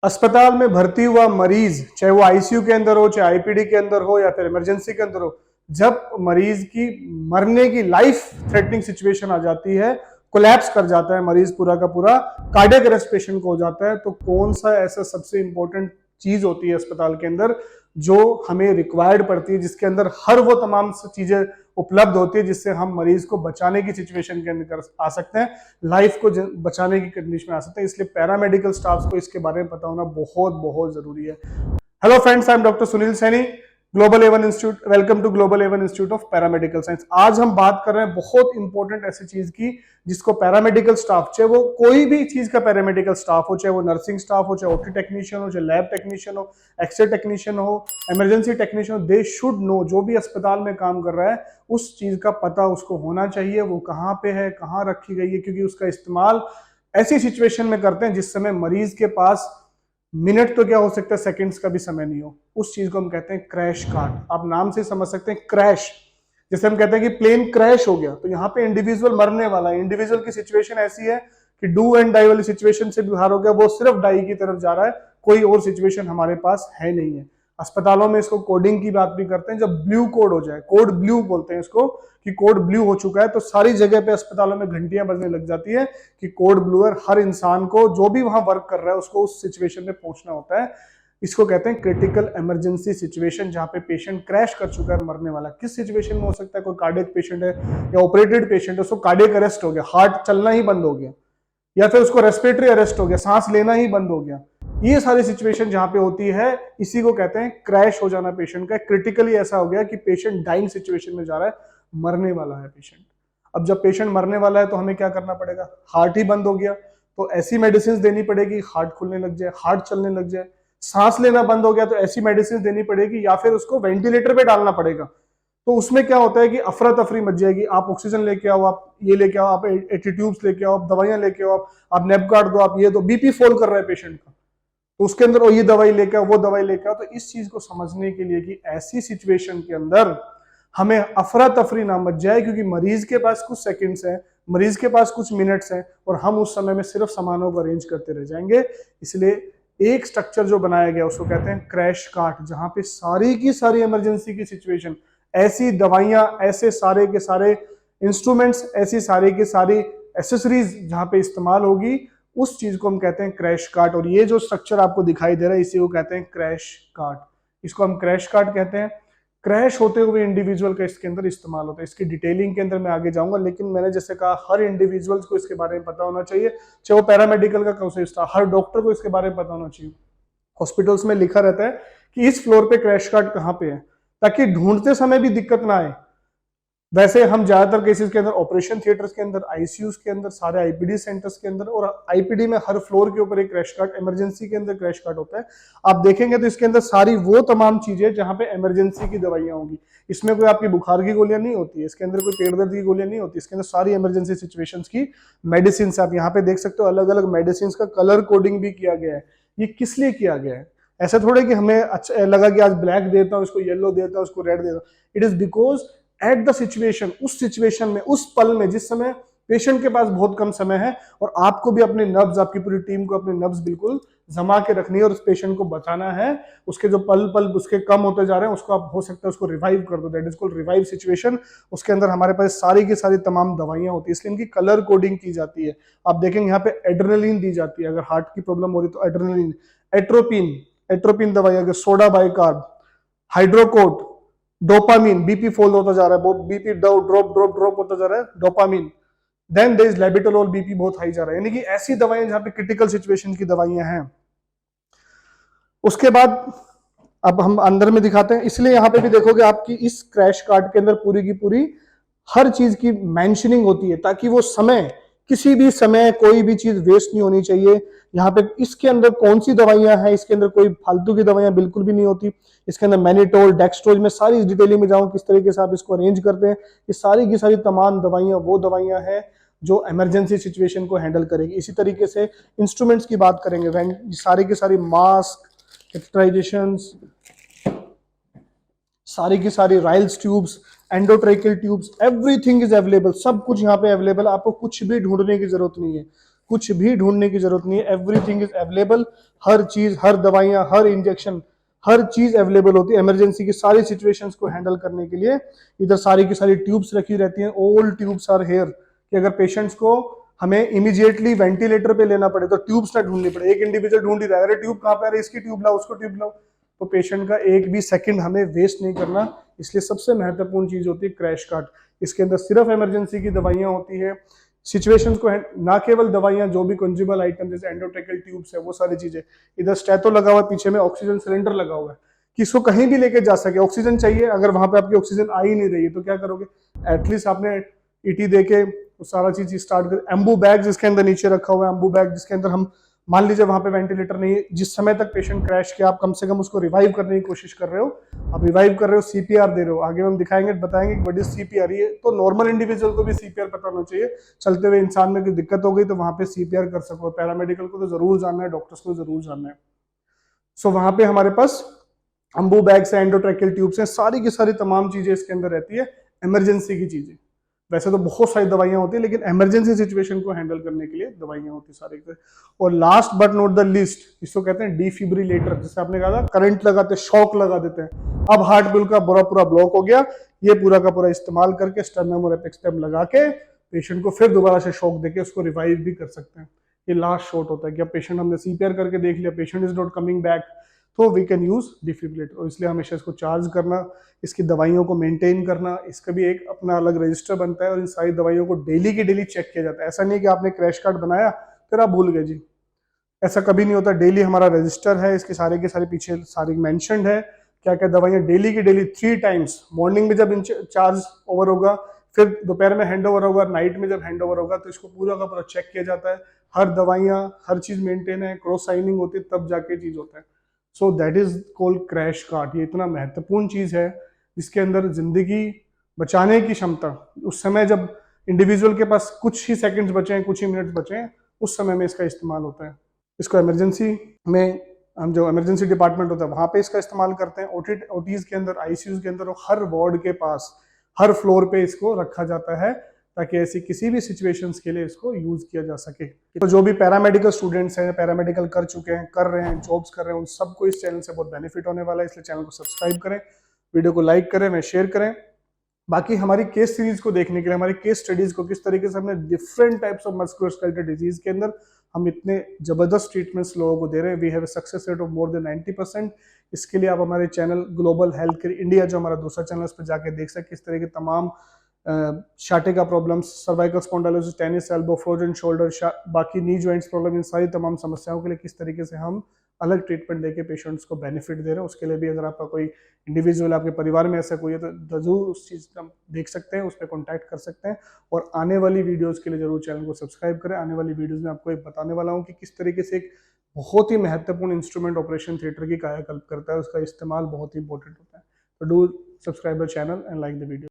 अस्पताल में भर्ती हुआ मरीज, चाहे वो आईसीयू के अंदर हो, चाहे आईपीडी के अंदर हो या फिर इमरजेंसी के अंदर हो, जब मरीज की मरने की लाइफ थ्रेटनिंग सिचुएशन आ जाती है, कोलैप्स कर जाता है मरीज पूरा का पूरा, कार्डियक अरेस्ट पेशेंट को हो जाता है, तो कौन सा ऐसा सबसे इंपॉर्टेंट चीज होती है अस्पताल के अंदर जो हमें रिक्वायर्ड पड़ती है, जिसके अंदर हर वो तमाम चीजें उपलब्ध होती है जिससे हम मरीज को बचाने की सिचुएशन के अंदर आ सकते हैं, लाइफ को बचाने की कंडीशन में आ सकते हैं। इसलिए पैरामेडिकल स्टाफ को इसके बारे में पता होना बहुत बहुत जरूरी है। Hello friends, I am doctor Sunil Saini, global A1 institute. Welcome to global A1 institute of paramedical science. आज हम बात कर रहे हैं बहुत इंपॉर्टेंट ऐसी चीज की जिसको पैरामेडिकल स्टाफ, चाहे वो कोई भी चीज का पैरामेडिकल स्टाफ हो, चाहे वो नर्सिंग स्टाफ हो, चाहे ओटी टेक्नीशियन हो, चाहे लैब टेक्नीशियन हो, एक्सरे टेक्नीशियन हो, इमरजेंसी टेक्नीशियन हो, दे शुड नो। जो भी अस्पताल में काम कर रहा है उस चीज का पता उसको होना चाहिए, वो कहाँ पे है, कहाँ रखी गई है, क्योंकि उसका इस्तेमाल ऐसी सिचुएशन में करते हैं जिस समय मरीज के पास मिनट तो क्या हो सकता है, सेकंड्स का भी समय नहीं हो। उस चीज को हम कहते हैं क्रैश कार्ट। आप नाम से समझ सकते हैं क्रैश, जैसे हम कहते हैं कि प्लेन क्रैश हो गया, तो यहाँ पे इंडिविजुअल मरने वाला है। इंडिविजुअल की सिचुएशन ऐसी है कि डू एंड डाई वाली सिचुएशन से बाहर हो गया, वो सिर्फ डाई की तरफ जा रहा है, कोई और सिचुएशन हमारे पास है नहीं है। अस्पतालों में इसको कोडिंग की बात भी करते हैं, जब ब्लू कोड हो जाए, कोड ब्लू बोलते हैं इसको, कि कोड ब्लू हो चुका है, तो सारी जगह पे अस्पतालों में घंटियां बजने लग जाती है कि कोड ब्लू है। हर इंसान को, जो भी वहां वर्क कर रहा है, उसको उस सिचुएशन में पहुंचना होता है। इसको कहते हैं क्रिटिकल इमरजेंसी सिचुएशन, जहां पे पेशेंट क्रैश कर चुका है, मरने वाला। किस सिचुएशन में हो सकता है? कोई कार्डियक पेशेंट है या ऑपरेटेड पेशेंट है, उसको कार्डियक अरेस्ट हो गया, हार्ट चलना ही बंद हो गया, या फिर उसको रेस्पिरेटरी अरेस्ट हो गया, सांस लेना ही बंद हो गया। ये सारी सिचुएशन जहां पे होती है, इसी को कहते हैं क्रैश हो जाना पेशेंट का। क्रिटिकली ऐसा हो गया कि पेशेंट डाइंग सिचुएशन में जा रहा है, मरने वाला है पेशेंट। अब जब पेशेंट मरने वाला है तो हमें क्या करना पड़ेगा? हार्ट ही बंद हो गया तो ऐसी मेडिसिन देनी पड़ेगी, हार्ट खुलने लग जाए, हार्ट चलने लग जाए। सांस लेना बंद हो गया तो ऐसी मेडिसिन देनी पड़ेगी, या फिर उसको वेंटिलेटर पे डालना पड़ेगा। तो उसमें क्या होता है कि अफरा तफरी मच जाएगी। आप ऑक्सीजन लेके आओ, आप ये लेके आओ, आप एटी ट्यूब्स लेके आओ, आप दवाइयां लेके आओ, आप नेपगार्ड दो, आप ये दो। बीपी फॉल कर रहा है पेशेंट का, तो उसके अंदर ये दवाई लेके आओ, वो दवाई लेके आओ। तो इस चीज को समझने के लिए कि ऐसी सिचुएशन के अंदर हमें अफरा तफरी ना मच जाए, क्योंकि मरीज के पास कुछ सेकंड्स हैं, मरीज के पास कुछ मिनट्स हैं, और हम उस समय में सिर्फ सामानों को अरेंज करते रह जाएंगे। इसलिए एक स्ट्रक्चर जो बनाया गया उसको कहते हैं क्रैश कार्ट, जहां पे सारी की सारी इमरजेंसी की सिचुएशन, ऐसी दवाइयां, ऐसे सारे के सारे इंस्ट्रूमेंट्स, ऐसी सारी की सारी एसेसरीज जहां पे इस्तेमाल होगी, उस चीज को हम कहते हैं क्रैश कार्ट। और ये जो स्ट्रक्चर आपको दिखाई दे रहा है, इसी को कहते हैं क्रैश कार्ट। इसको हम क्रैश कार्ट कहते हैं। क्रैश होते हुए इंडिविजुअल का इसके अंदर इस्तेमाल होता है। इसकी डिटेलिंग के अंदर मैं आगे जाऊंगा, लेकिन मैंने जैसे कहा, हर इंडिविजुअल्स को इसके बारे में पता होना चाहिए, चाहे वो पैरामेडिकल का कौन सा स्टाफ, हर डॉक्टर को इसके बारे में पता होना चाहिए। हॉस्पिटल्स में लिखा रहता है कि इस फ्लोर पे क्रैश कार्ट कहाँ पे है, ताकि ढूंढते समय भी दिक्कत ना आए। वैसे हम ज्यादातर केसेस के अंदर ऑपरेशन थिएटर्स के अंदर, आईसीयूज के अंदर, सारे आईपीडी सेंटर्स के अंदर, और आईपीडी में हर फ्लोर के ऊपर एक क्रैश कार्ट, इमरजेंसी के अंदर क्रैश कार्ट होता है। आप देखेंगे तो इसके अंदर सारी वो तमाम चीजें जहां पे इमरजेंसी की दवाइयां होंगी। इसमें कोई आपकी बुखार की गोलियां नहीं होती है, इसके अंदर कोई पेट दर्द की गोलियां नहीं होती, इसके अंदर सारी इमरजेंसी सिचुएशंस की मेडिसिन। आप यहाँ पे देख सकते हो, अलग अलग मेडिसिन का कलर कोडिंग भी किया गया है। ये किस लिए किया गया है? ऐसा थोड़े कि हमें अच्छा लगा कि आज ब्लैक देता हूँ, इसको येलो देता हूँ, उसको रेड देता हूँ। It is because at the situation, उस सिचुएशन में, उस पल में, जिस समय पेशेंट के पास बहुत कम समय है, और आपको भी अपने नब्ज, आपकी पूरी टीम को अपने नब्ज बिल्कुल जमा के रखनी है और उस पेशेंट को बचाना है। उसके जो पल पल उसके कम होते जा रहे हैं, उसको आप हो सकता है उसको रिवाइव कर दो, that is called revive situation. उसके अंदर हमारे पास सारी की सारी तमाम दवाइयां होती है, इसलिए इनकी कलर कोडिंग की जाती है। आप देखेंगे यहाँ पे एड्रेनलिन दी जाती है, अगर हार्ट की प्रॉब्लम हो रही तो एड्रेनलिन, एट्रोपिन, एट्रोपिन दवाई, अगर soda bicarb, hydrocort, dopamine, BP fall होता जा रहा है, बीपी ड्रॉप ड्रॉप ड्रॉप होता जा रहा है, dopamine. Then there is labetalol, BP बहुत हाई जा रहा है। यानी कि ऐसी दवाएं जहां पे क्रिटिकल सिचुएशन की दवाइयां हैं। उसके बाद अब हम अंदर में दिखाते हैं। इसलिए यहाँ पे भी देखोगे आपकी इस क्रैश कार्ट के अंदर पूरी की पूरी हर चीज की मेंशनिंग होती है, ताकि वो समय, किसी भी समय कोई भी चीज वेस्ट नहीं होनी चाहिए। यहाँ पे इसके अंदर कौन सी दवाइयां हैं, इसके अंदर कोई फालतू की दवाइयां बिल्कुल भी नहीं होती। इसके अंदर मैनिटोल, डेक्सट्रोज, में सारी डिटेलिंग में जाऊँ किस तरीके से आप इसको अरेंज करते हैं। ये सारी की सारी तमाम दवाइयां वो दवाइयां हैं जो इमरजेंसी सिचुएशन को हैंडल करेगी। इसी तरीके से इंस्ट्रूमेंट्स की बात करेंगे, सारी की सारी मास्क, एक्सट्राइजेशंस, सारी की सारी Ryle's tubes, endotracheal tubes, everything is available. सब कुछ यहाँ पे अवेलेबल, आपको कुछ भी ढूंढने की जरूरत नहीं है। कुछ भी ढूंढने की जरूरत नहीं है, एवरीथिंग इज अवेलेबल। हर चीज, हर दवाइयां, हर इंजेक्शन, हर चीज अवेलेबल होती है इमरजेंसी की सारी सिचुएशंस को हैंडल करने के लिए। इधर सारी की सारी ट्यूब्स रखी रहती हैं, ऑल ट्यूब्स आर हेयर, कि अगर पेशेंट्स को हमें इमीडिएटली वेंटिलेटर पे लेना पड़े तो ट्यूब्स ना ढूंढनी पड़े। एक इंडिविजुअल ढूंढ ही रहा है, अरे ट्यूब कहाँ पे, अरे इसकी ट्यूब लाओ, उसको ट्यूब लाओ, तो पेशेंट का एक भी सेकंड हमें वेस्ट नहीं करना। इसलिए सबसे महत्वपूर्ण चीज होती है क्रैश कार्ट। इसके अंदर सिर्फ इमरजेंसी की दवाइयां होती है, सिचुएशंस को ना केवल दवाइयां, जो भी कंज्यूमर आइटम जैसे एंडोट्रेकियल ट्यूब्स है वो सारी चीजें। इधर स्टेथो लगा हुआ है, पीछे में ऑक्सीजन सिलेंडर लगा हुआ है कि इसको कहीं भी लेके जा सके। ऑक्सीजन चाहिए, अगर वहां पे आपकी ऑक्सीजन आ ही नहीं रही है तो क्या करोगे, एटलीस्ट आपने ईटी देके वो सारा चीज स्टार्ट कर। एम्बू बैग जिसके अंदर नीचे रखा हुआ है, एम्बू बैग जिसके अंदर हम, मान लीजिए वहां पे वेंटिलेटर नहीं है, जिस समय तक पेशेंट क्रैश किया आप कम से कम उसको रिवाइव करने की कोशिश कर रहे हो, आप रिवाइव कर रहे हो, सीपीआर दे रहे हो। आगे हम दिखाएंगे, बताएंगे कि व्हाट इज सीपीआर। ये तो नॉर्मल इंडिविजुअल को भी सीपीआर पता होना चाहिए, चलते हुए इंसान में कोई दिक्कत हो गई तो वहां पे सीपीआर कर सको। पैरामेडिकल को तो जरूर जानना है, डॉक्टर्स को जरूर जानना है। सो वहां पे हमारे पास अम्बू बैग्स है, एंडोट्रेकियल ट्यूब्स हैं, सारी की सारी तमाम चीजें इसके अंदर रहती है, इमरजेंसी की चीजें। वैसे तो बहुत सारी दवाइयां होती है, लेकिन इमरजेंसी सिचुएशन को हैंडल करने के लिए दवाइयां होती सारी। और last but not the least, इसको कहते हैं डिफिब्रिलेटर, जिसे आपने कहा था करंट लगाते, शॉक लगा देते हैं। अब हार्ट बिल का पूरा पूरा ब्लॉक हो गया, ये पूरा का पूरा इस्तेमाल करके स्टर्नम और एपेक्स स्टेम लगा के पेशेंट को फिर दोबारा से शॉक देके उसको रिवाइव भी कर सकते हैं। ये लास्ट शॉट होता है कि अब पेशेंट, हमने सीपीआर करके देख लिया, patient is not coming back, तो वी कैन यूज डिफिब्रिलेटर। और इसलिए हमेशा इसको चार्ज करना, इसकी दवाइयों को मेंटेन करना, इसका भी एक अपना अलग रजिस्टर बनता है और इन सारी दवाइयों को डेली की डेली चेक किया जाता है। ऐसा नहीं कि आपने क्रैश कार्ड बनाया फिर आप भूल गए जी, ऐसा कभी नहीं होता। डेली हमारा रजिस्टर है, इसके सारे के सारे पीछे सारी मेंशन्ड है, क्या क्या दवाइयां डेली की डेली 3 टाइम्स, मॉर्निंग में जब चार्ज ओवर होगा, फिर दोपहर में हैंड ओवर होगा, नाइट में जब हैंड ओवर होगा, तो इसको पूरा का पूरा चेक किया जाता है। हर दवाइयां, हर चीज मेंटेन है, क्रॉस साइनिंग होती है, तब जाके चीज होता है। So that is called crash cart. ये इतना महत्वपूर्ण चीज है, इसके अंदर जिंदगी बचाने की क्षमता, उस समय जब इंडिविजुअल के पास कुछ ही सेकंड्स बचे हैं, कुछ ही मिनट्स बचे हैं, उस समय में इसका इस्तेमाल होता है। इसको इमरजेंसी में, हम जो इमरजेंसी डिपार्टमेंट होता है वहां पे इसका इस्तेमाल करते हैं, ओटीज के अंदर, आईसीयूज के अंदर, और हर वार्ड के पास, हर फ्लोर पे इसको रखा जाता है, ताकि ऐसी किसी भी सिचुएशंस के लिए इसको यूज किया जा सके। तो जो भी पैरामेडिकल स्टूडेंट्स हैं, पैरामेडिकल कर चुके हैं, कर रहे हैं, जॉब्स कर रहे हैं, उन सबको इस चैनल से बहुत बेनिफिट होने वाला है। इसलिए चैनल को सब्सक्राइब करें, वीडियो को लाइक करें, मैं शेयर करें। बाकी हमारी केस सीरीज को देखने के लिए, हमारी केस स्टडीज को, किस तरीके से हमने different types of musculoskeletal disease के अंदर हम इतने जबरदस्त ट्रीटमेंट्स लोगों को दे रहे हैं, we have a success rate of more than 90%। इसके लिए आप हमारे channel global health care India, जो हमारा दूसरा चैनल, उस पर जाके देख सकते किस तरह के तमाम शाटिका problems, cervical spondylosis, tennis elbow, frozen shoulder, बाकी नी जॉइंट्स प्रॉब्लम, इन सारी तमाम समस्याओं के लिए किस तरीके से हम अलग ट्रीटमेंट देके पेशेंट्स को बेनिफिट दे रहे हैं। उसके लिए भी अगर आपका कोई इंडिविजुअल, आपके परिवार में ऐसा कोई है, तो जरूर उस चीज़ का देख सकते हैं, उस पर कॉन्टैक्ट कर सकते हैं। और आने वाली वीडियोज़ के लिए जरूर चैनल को सब्सक्राइब करें। आने वाली वीडियोज़ में आपको एक बताने वाला हूँ कि किस तरीके से एक बहुत ही महत्वपूर्ण इंस्ट्रूमेंट ऑपरेशन थिएटर की कायाकल्प करता है, उसका इस्तेमाल बहुत ही इंपॉर्टेंट होता है। तो do subscribe the channel and like the video.